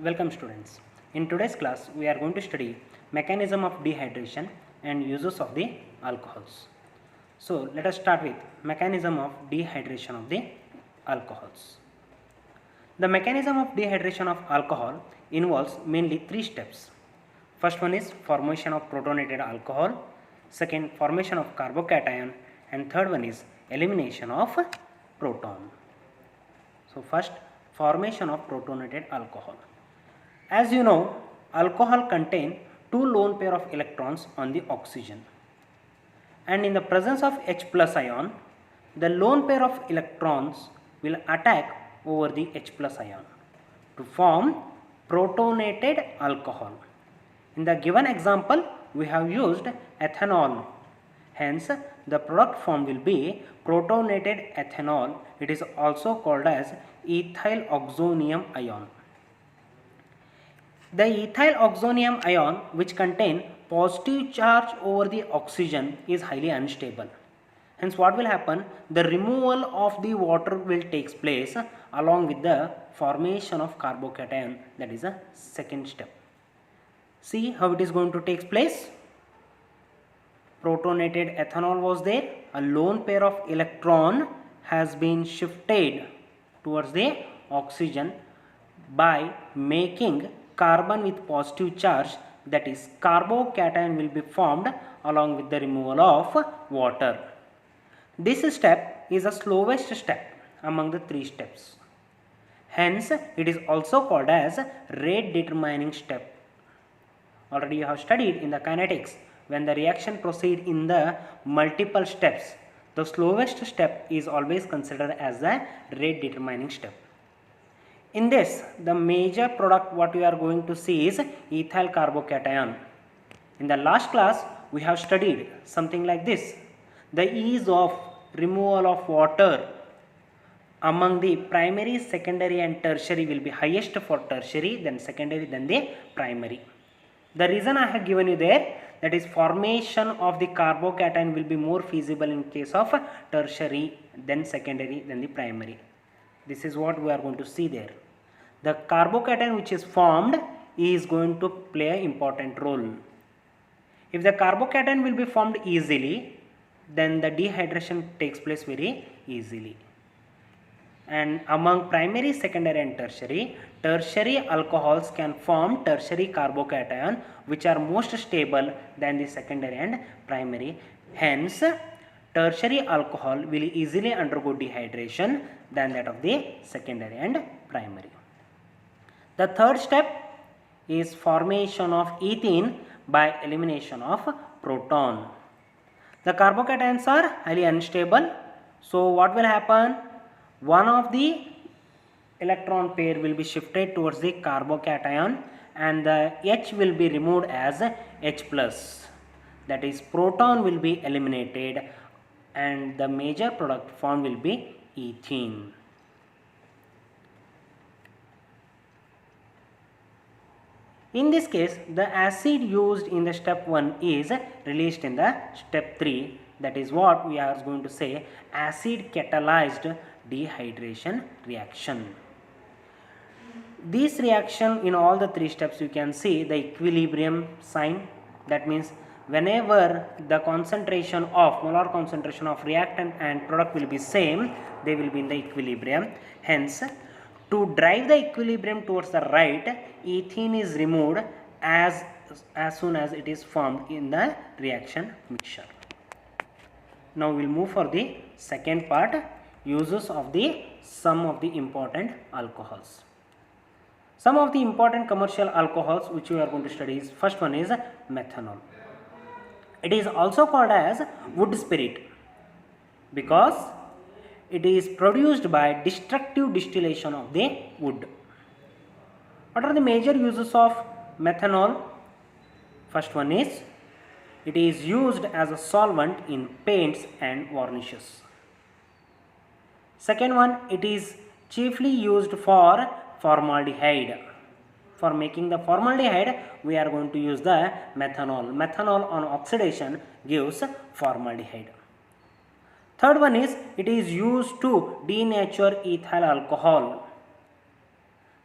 Welcome students. In today's class we are going to study mechanism of dehydration and uses of the alcohols. So let us start with mechanism of dehydration of the alcohols. The mechanism of dehydration of alcohol involves mainly three steps. First one is formation of protonated alcohol, second formation of carbocation, and third one is elimination of proton. So first, formation of protonated alcohol. As you know, alcohol contain two lone pair of electrons on the oxygen, and in the presence of H plus ion, the lone pair of electrons will attack over the H plus ion to form protonated alcohol. In the given example, we have used ethanol. Hence, the product form will be protonated ethanol. It is also called as ethyl oxonium ion. The ethyl oxonium ion, which contain positive charge over the oxygen, is highly unstable. Hence, what will happen? The removal of the water will take place along with the formation of carbocation. That is a second step. See how it is going to take place. Protonated ethanol was there. A lone pair of electron has been shifted towards the oxygen by making carbon with positive charge, that is carbocation will be formed along with the removal of water. This step is the slowest step among the three steps. Hence, it is also called as rate determining step. Already you have studied in the kinetics, when the reaction proceeds in the multiple steps, the slowest step is always considered as the rate determining step. In this, the major product what we are going to see is ethyl carbocation. In the last class, we have studied something like this. The ease of removal of water among the primary, secondary and tertiary will be highest for tertiary, then secondary, then the primary. The reason I have given you there, that is formation of the carbocation will be more feasible in case of tertiary, then secondary, then the primary. This is what we are going to see there. The carbocation which is formed is going to play an important role. If the carbocation will be formed easily, then the dehydration takes place very easily. And among primary, secondary and tertiary alcohols can form tertiary carbocation, which are most stable than the secondary and primary. Hence, tertiary alcohol will easily undergo dehydration than that of the secondary and primary. The third step is formation of ethene by elimination of proton. The carbocations are highly unstable. So, what will happen? One of the electron pair will be shifted towards the carbocation and the H will be removed as H plus. That is, proton will be eliminated and the major product form will be ethene. In this case, the acid used in the step 1 is released in the step 3. That is what we are going to say acid catalyzed dehydration reaction. This reaction, in all the three steps you can see the equilibrium sign. That means whenever the concentration of molar concentration of reactant and product will be same, they will be in the equilibrium. Hence, to drive the equilibrium towards the right, ethene is removed as soon as it is formed in the reaction mixture. Now we will move for the second part, uses of the some of the important alcohols. Some of the important commercial alcohols which we are going to study is, first one is methanol. It is also called as wood spirit because it is produced by destructive distillation of the wood. What are the major uses of methanol? First one is, it is used as a solvent in paints and varnishes. Second one, it is chiefly used for formaldehyde. For making the formaldehyde, we are going to use the methanol. Methanol on oxidation gives formaldehyde. Third one is, it is used to denature ethyl alcohol.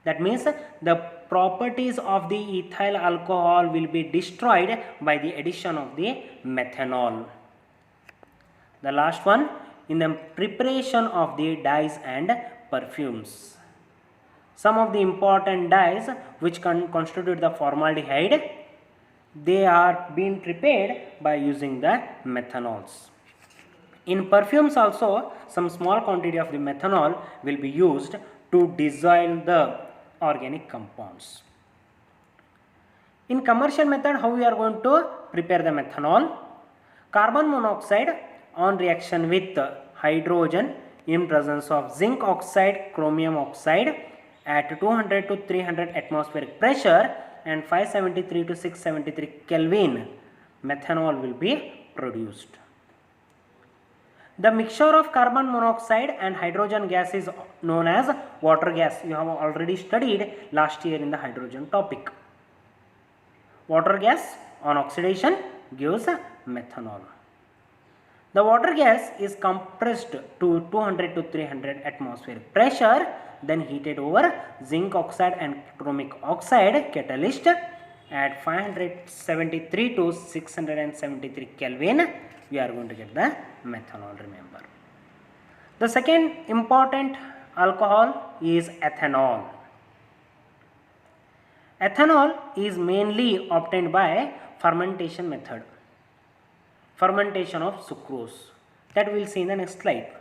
That means the properties of the ethyl alcohol will be destroyed by the addition of the methanol. The last one, in the preparation of the dyes and perfumes. Some of the important dyes which constitute the formaldehyde, they are being prepared by using the methanols. In perfumes also, some small quantity of the methanol will be used to dissolve the organic compounds. In commercial method, how we are going to prepare the methanol? Carbon monoxide on reaction with hydrogen in presence of zinc oxide, chromium oxide at 200 to 300 atmospheric pressure and 573 to 673 Kelvin, methanol will be produced. The mixture of carbon monoxide and hydrogen gas is known as water gas. You have already studied last year in the hydrogen topic. Water gas on oxidation gives methanol. The water gas is compressed to 200 to 300 atmospheric pressure, then heated over zinc oxide and chromic oxide catalyst at 573 to 673 Kelvin. We are going to get the methanol, remember. The second important alcohol is ethanol. Ethanol is mainly obtained by fermentation method. Fermentation of sucrose, that we will see in the next slide.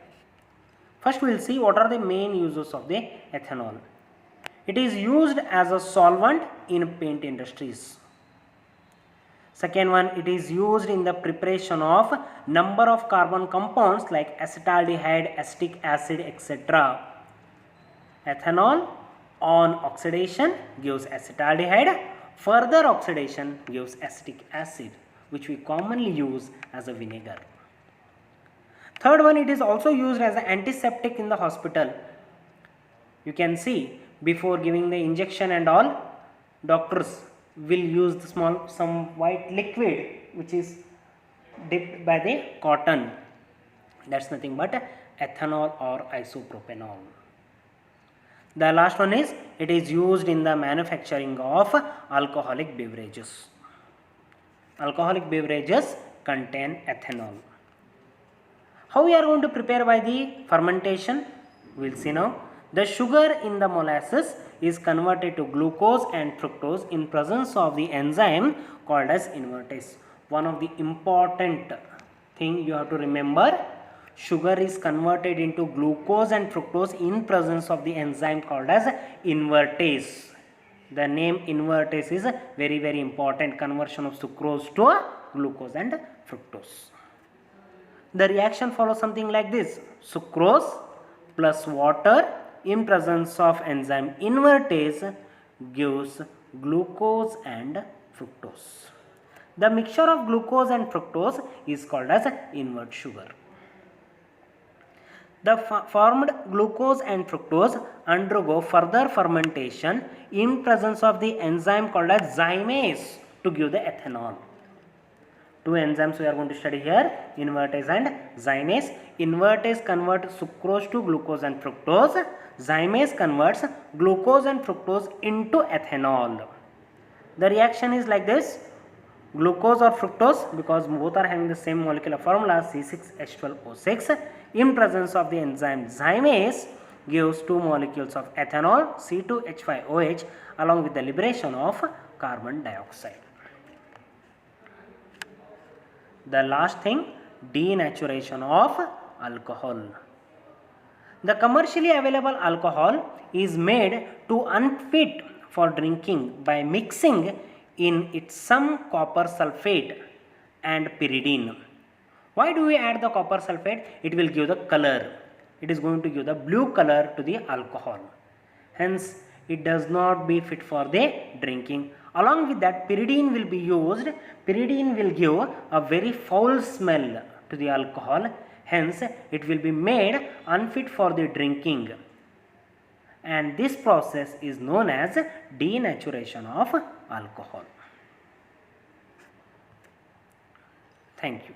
First we will see what are the main uses of the ethanol. It is used as a solvent in paint industries. Second one, it is used in the preparation of number of carbon compounds like acetaldehyde, acetic acid, etc. Ethanol on oxidation gives acetaldehyde, further oxidation gives acetic acid, which we commonly use as a vinegar. Third one, it is also used as an antiseptic in the hospital. You can see before giving the injection and all, doctors will use the some white liquid which is dipped by the cotton. That's nothing but ethanol or isopropanol. The last one is, it is used in the manufacturing of alcoholic beverages. Alcoholic beverages contain ethanol. How we are going to prepare by the fermentation? We will see now. The sugar in the molasses is converted to glucose and fructose in presence of the enzyme called as invertase. One of the important thing you have to remember, sugar is converted into glucose and fructose in presence of the enzyme called as invertase. The name invertase is very, very important, conversion of sucrose to glucose and fructose. The reaction follows something like this: sucrose plus water in presence of enzyme invertase gives glucose and fructose. The mixture of glucose and fructose is called as invert sugar. The formed glucose and fructose undergo further fermentation in presence of the enzyme called as zymase to give the ethanol. Two enzymes we are going to study here, invertase and zymase. Invertase converts sucrose to glucose and fructose. Zymase converts glucose and fructose into ethanol. The reaction is like this: glucose or fructose, because both are having the same molecular formula C6H12O6, in presence of the enzyme zymase gives two molecules of ethanol C2H5OH along with the liberation of carbon dioxide. The last thing, denaturation of alcohol. The commercially available alcohol is made to unfit for drinking by mixing in it some copper sulfate and pyridine. Why do we add the copper sulfate? It will give the color. It is going to give the blue color to the alcohol. Hence, it does not be fit for the drinking. Along with that, pyridine will be used. Pyridine will give a very foul smell to the alcohol. Hence, it will be made unfit for the drinking. And this process is known as denaturation of alcohol. Thank you.